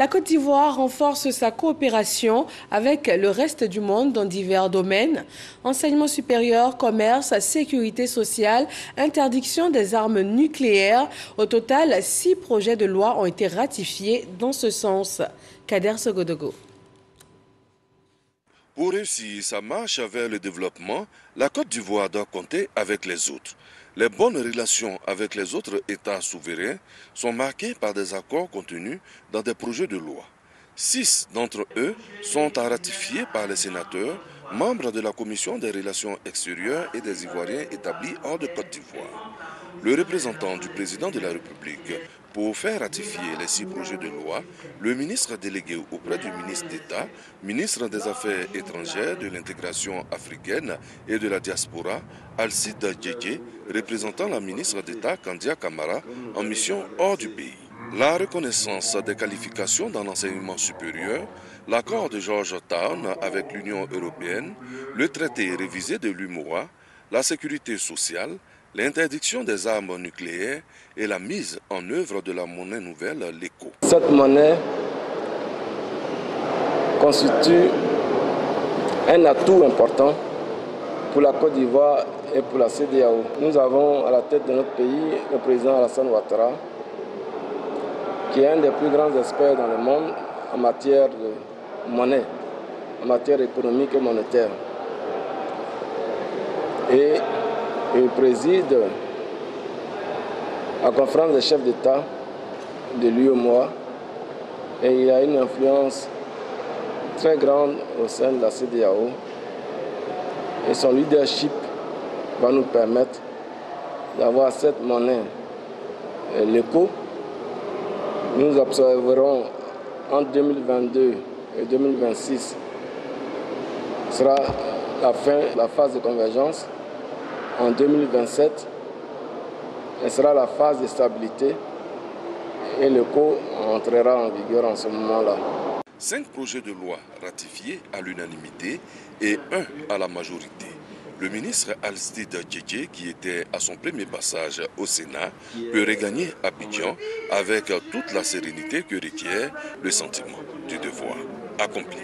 La Côte d'Ivoire renforce sa coopération avec le reste du monde dans divers domaines. Enseignement supérieur, commerce, sécurité sociale, interdiction des armes nucléaires. Au total, 6 projets de loi ont été ratifiés dans ce sens. Kader Sogodogo. Pour réussir sa marche vers le développement, la Côte d'Ivoire doit compter avec les autres. Les bonnes relations avec les autres États souverains sont marquées par des accords contenus dans des projets de loi. 6 d'entre eux sont à ratifier par les sénateurs, membres de la Commission des relations extérieures et des Ivoiriens établis hors de Côte d'Ivoire. Le représentant du président de la République pour faire ratifier les 6 projets de loi, le ministre délégué auprès du ministre d'État, ministre des Affaires étrangères, de l'intégration africaine et de la diaspora, Alcide Djedje, représentant la ministre d'État Kandia Camara en mission hors du pays. La reconnaissance des qualifications dans l'enseignement supérieur, l'accord de Georgetown avec l'Union européenne, le traité révisé de l'UMOA, la sécurité sociale, l'interdiction des armes nucléaires et la mise en œuvre de la monnaie nouvelle, l'ECO. Cette monnaie constitue un atout important pour la Côte d'Ivoire et pour la CEDEAO. Nous avons à la tête de notre pays le président Alassane Ouattara, qui est un des plus grands experts dans le monde en matière de monnaie, en matière économique et monétaire. Et il préside la conférence des chefs d'État de l'UEMOA et il a une influence très grande au sein de la CEDEAO. Et son leadership va nous permettre d'avoir cette monnaie, l'ECO. Nous observerons en 2022 et 2026 sera la fin de la phase de convergence. En 2027, ce sera la phase de stabilité et l'ECO entrera en vigueur en ce moment-là. 5 projets de loi ratifiés à l'unanimité et 1 à la majorité. Le ministre Alcide Djedje, qui était à son premier passage au Sénat, peut regagner Abidjan avec toute la sérénité que requiert le sentiment du devoir accompli.